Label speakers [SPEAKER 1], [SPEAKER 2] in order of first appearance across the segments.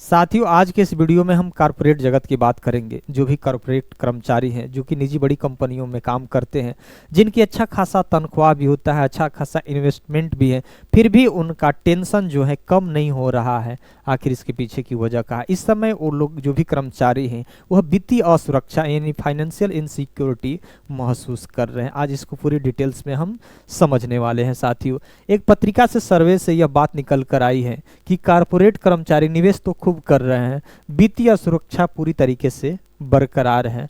[SPEAKER 1] साथियों, आज के इस वीडियो में हम कॉरपोरेट जगत की बात करेंगे। जो भी कॉरपोरेट कर्मचारी हैं जो कि निजी बड़ी कंपनियों में काम करते हैं, जिनकी अच्छा खासा तनख्वाह भी होता है, अच्छा खासा इन्वेस्टमेंट भी है, फिर भी उनका टेंशन जो है कम नहीं हो रहा है। आखिर इसके पीछे की वजह क्या है? इस समय वो लोग जो भी कर्मचारी हैं वह वित्तीय असुरक्षा यानी फाइनेंशियल इनसिक्योरिटी महसूस कर रहे हैं। आज इसको पूरी डिटेल्स में हम समझने वाले हैं। साथियों, एक पत्रिका से सर्वे से यह बात निकल कर आई है कि कॉरपोरेट कर्मचारी निवेश तो खूब कर रहे हैं, वित्तीय सुरक्षा पूरी तरीके से बरकरार है,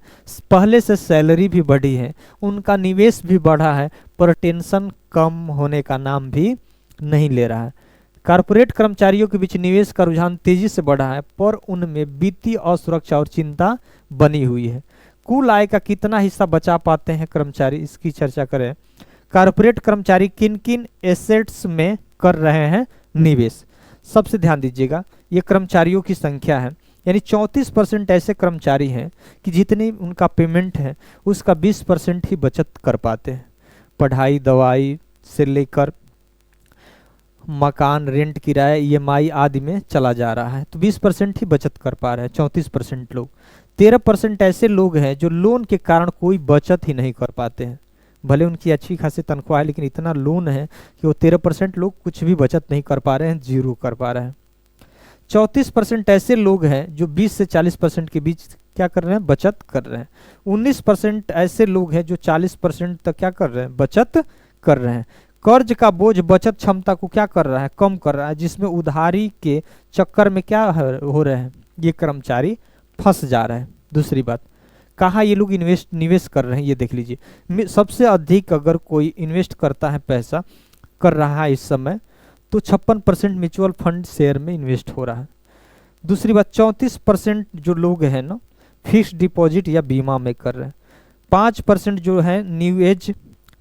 [SPEAKER 1] पहले से सैलरी भी बढ़ी है, उनका निवेश भी बढ़ा है, पर टेंशन कम होने का नाम भी नहीं ले रहा है। कॉरपोरेट कर्मचारियों के बीच निवेश का रुझान तेजी से बढ़ा है, पर उनमें वित्तीय असुरक्षा और चिंता बनी हुई है। कुल आय का कितना हिस्सा बचा पाते हैं कर्मचारी, इसकी चर्चा करें। कॉरपोरेट कर्मचारी किन किन एसेट्स में कर रहे हैं निवेश? सबसे ध्यान दीजिएगा, ये कर्मचारियों की संख्या है, यानी 34% ऐसे कर्मचारी हैं कि जितनी उनका पेमेंट है उसका 20% ही बचत कर पाते हैं। पढ़ाई, दवाई से लेकर मकान, रेंट, किराया, EMI आदि में चला जा रहा है, तो 20% ही बचत कर पा रहे हैं 34% लोग। 13% ऐसे लोग हैं जो लोन के कारण कोई बचत ही नहीं कर पाते हैं। भले उनकी अच्छी खासी तनख्वाह है, लेकिन इतना लोन है कि वो 13% लोग कुछ भी बचत नहीं कर पा रहे हैं, जीरो कर पा रहे हैं। 34% ऐसे लोग हैं जो 20 से 40% के बीच क्या कर रहे हैं? बचत कर रहे हैं। 19% ऐसे लोग हैं जो 40% तक क्या कर रहे हैं? बचत कर रहे हैं। कर्ज का बोझ बचत क्षमता को क्या कर रहा है? कम कर रहा है, जिसमें उधारी के चक्कर में क्या हो रहे हैं? ये कर्मचारी फंस जा रहे हैं। दूसरी बात, कहाँ ये लोग निवेश कर रहे हैं, ये देख लीजिए। सबसे अधिक अगर कोई इन्वेस्ट करता है, पैसा कर रहा है इस समय, तो 56% म्यूचुअल फंड शेयर में इन्वेस्ट हो रहा है। दूसरी बात, 34% जो लोग हैं ना फिक्स्ड डिपॉजिट या बीमा में कर रहे हैं। 5% जो है न्यू एज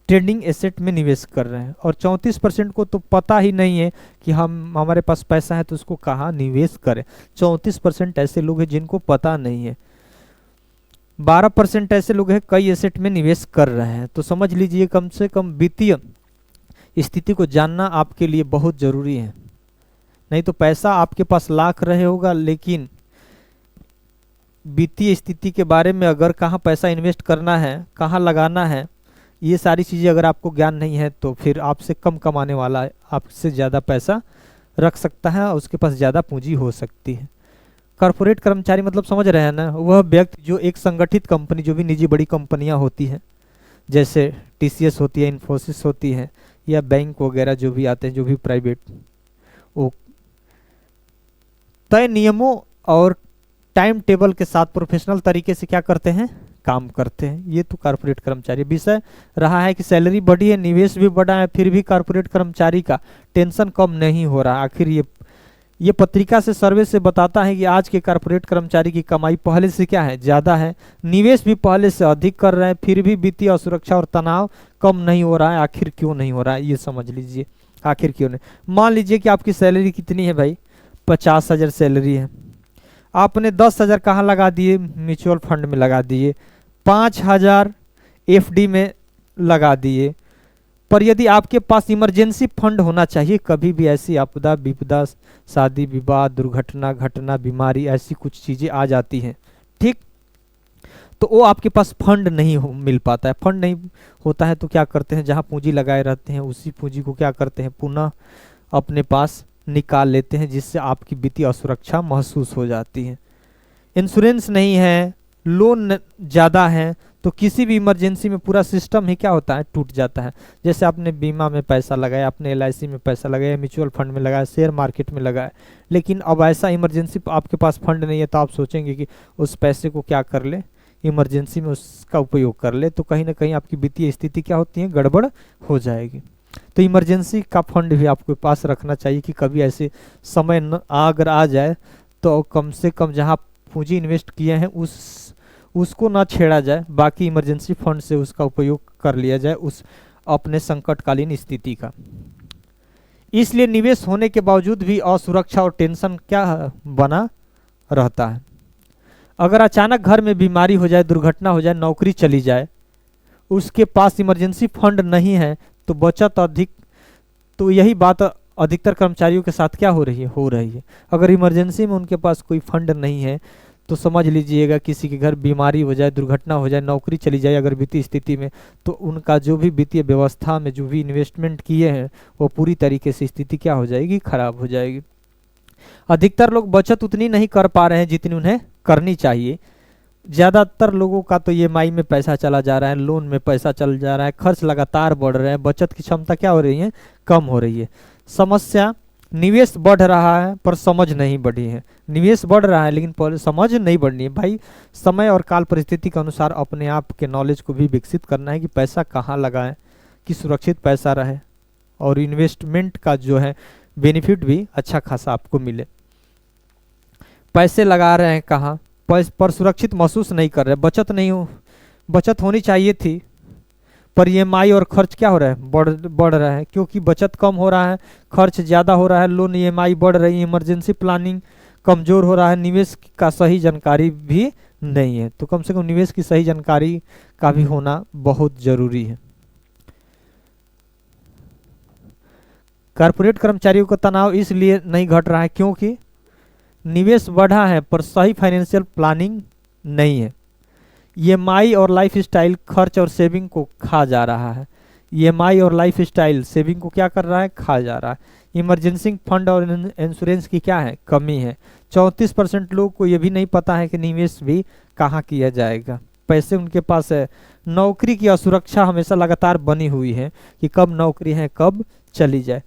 [SPEAKER 1] ट्रेडिंग एसेट में निवेश कर रहे हैं, और 34% को तो पता ही नहीं है कि हमारे पास पैसा है तो उसको कहाँ निवेश करें। 34% ऐसे लोग हैं जिनको पता नहीं है। 12% ऐसे लोग हैं कई एसेट में निवेश कर रहे हैं। तो समझ लीजिए, कम से कम वित्तीय स्थिति को जानना आपके लिए बहुत जरूरी है। नहीं तो पैसा आपके पास लाख रहे होगा, लेकिन वित्तीय स्थिति के बारे में अगर कहाँ पैसा इन्वेस्ट करना है, कहाँ लगाना है, ये सारी चीज़ें अगर आपको ज्ञान नहीं है तो फिर आपसे कम कमाने वाला आपसे ज़्यादा पैसा रख सकता है और उसके पास ज़्यादा पूंजी हो सकती है। कॉर्पोरेट कर्मचारी मतलब समझ रहे हैं ना, वह व्यक्ति जो एक संगठित कंपनी, जो भी निजी बड़ी कंपनियां होती हैं, जैसे TCS होती है, इन्फोसिस होती है, या बैंक वगैरह जो भी आते हैं, जो भी प्राइवेट, वो तय नियमों और टाइम टेबल के साथ प्रोफेशनल तरीके से क्या करते हैं? काम करते हैं। ये तो कॉर्पोरेट कर्मचारी। विषय रहा है कि सैलरी बढ़ी है, निवेश भी बढ़ा है, फिर भी कॉर्पोरेट कर्मचारी का टेंशन कम नहीं हो रहा। आखिर ये पत्रिका से सर्वे से बताता है कि आज के कॉर्पोरेट कर्मचारी की कमाई पहले से क्या है? ज़्यादा है, निवेश भी पहले से अधिक कर रहे हैं, फिर भी वित्तीय असुरक्षा और तनाव कम नहीं हो रहा है। आखिर क्यों नहीं हो रहा है, ये समझ लीजिए। आखिर क्यों नहीं? मान लीजिए कि आपकी सैलरी कितनी है भाई? 50,000 सैलरी है। आपने 10,000 कहाँ लगा दिए? म्यूचुअल फंड में लगा दिए। 5,000 FD में लगा दिए। पर यदि आपके पास इमरजेंसी फंड होना चाहिए, कभी भी ऐसी आपदा विपदा, शादी विवाह, दुर्घटना घटना, बीमारी, ऐसी कुछ चीज़ें आ जाती हैं, ठीक, तो वो आपके पास फंड नहीं मिल पाता है। फंड नहीं होता है तो क्या करते हैं? जहाँ पूंजी लगाए रहते हैं उसी पूंजी को क्या करते हैं? पुनः अपने पास निकाल लेते हैं, जिससे आपकी वित्तीय असुरक्षा महसूस हो जाती है। इंश्योरेंस नहीं है, लोन ज़्यादा है, तो किसी भी इमरजेंसी में पूरा सिस्टम ही क्या होता है? टूट जाता है। जैसे आपने बीमा में पैसा लगाया, आपने LIC में पैसा लगाया, म्यूचुअल फंड में लगाया, शेयर मार्केट में लगाया, लेकिन अब ऐसा इमरजेंसी आपके पास फंड नहीं है, तो आप सोचेंगे कि उस पैसे को क्या कर ले, इमरजेंसी में उसका उपयोग कर ले, तो कहीं ना कहीं आपकी वित्तीय स्थिति क्या होती है? गड़बड़ हो जाएगी। तो इमरजेंसी का फंड भी आपके पास रखना चाहिए कि कभी ऐसे समय अगर आ जाए तो कम से कम जहाँ पूंजी इन्वेस्ट किए हैं उसको ना छेड़ा जाए, बाकी इमरजेंसी फंड से उसका उपयोग कर लिया जाए उस अपने संकटकालीन स्थिति का। इसलिए निवेश होने के बावजूद भी असुरक्षा और टेंशन क्या बना रहता है। अगर अचानक घर में बीमारी हो जाए, दुर्घटना हो जाए, नौकरी चली जाए, उसके पास इमरजेंसी फंड नहीं है, तो बचत अधिक, तो यही बात अधिकतर कर्मचारियों के साथ क्या हो रही है। अगर इमरजेंसी में उनके पास कोई फंड नहीं है तो समझ लीजिएगा किसी के घर बीमारी हो जाए, दुर्घटना हो जाए, नौकरी चली जाए अगर वित्तीय स्थिति में, तो उनका जो भी वित्तीय व्यवस्था में जो भी इन्वेस्टमेंट किए हैं वो पूरी तरीके से स्थिति क्या हो जाएगी, खराब हो जाएगी। अधिकतर लोग बचत उतनी नहीं कर पा रहे हैं जितनी उन्हें करनी चाहिए। ज़्यादातर लोगों का तो ईएमआई में पैसा चला जा रहा है, लोन में पैसा चल जा रहा है, खर्च लगातार बढ़ रहे हैं, बचत की क्षमता क्या हो रही है, कम हो रही है। समस्या निवेश बढ़ रहा है पर समझ नहीं बढ़ी है। निवेश बढ़ रहा है लेकिन समझ नहीं बढ़नी है। भाई समय और काल परिस्थिति के अनुसार अपने आप के नॉलेज को भी विकसित करना है कि पैसा कहाँ लगाएं कि सुरक्षित पैसा रहे और इन्वेस्टमेंट का जो है बेनिफिट भी अच्छा खासा आपको मिले। पैसे लगा रहे हैं कहाँ पर सुरक्षित महसूस नहीं कर रहे, बचत नहीं हो, बचत होनी चाहिए थी पर ईएमआई और खर्च क्या हो रहा है, बढ़ रहा है, क्योंकि बचत कम हो रहा है, खर्च ज़्यादा हो रहा है, लोन ईएमआई बढ़ रही है, इमरजेंसी प्लानिंग कमज़ोर हो रहा है, निवेश का सही जानकारी भी नहीं है। तो कम से कम निवेश की सही जानकारी का भी होना बहुत ज़रूरी है। कॉर्पोरेट कर्मचारियों का तनाव इसलिए नहीं घट रहा है क्योंकि निवेश बढ़ा है पर सही फाइनेंशियल प्लानिंग नहीं है। ईएमआई और लाइफस्टाइल खर्च और सेविंग को खा जा रहा है। ईएमआई और लाइफस्टाइल सेविंग को क्या कर रहा है, खा जा रहा है। इमरजेंसी फंड और इंश्योरेंस की क्या है, कमी है। 34% लोग को ये भी नहीं पता है कि निवेश भी कहाँ किया जाएगा। पैसे उनके पास है, नौकरी की असुरक्षा हमेशा लगातार बनी हुई है कि कब नौकरी है कब चली जाए।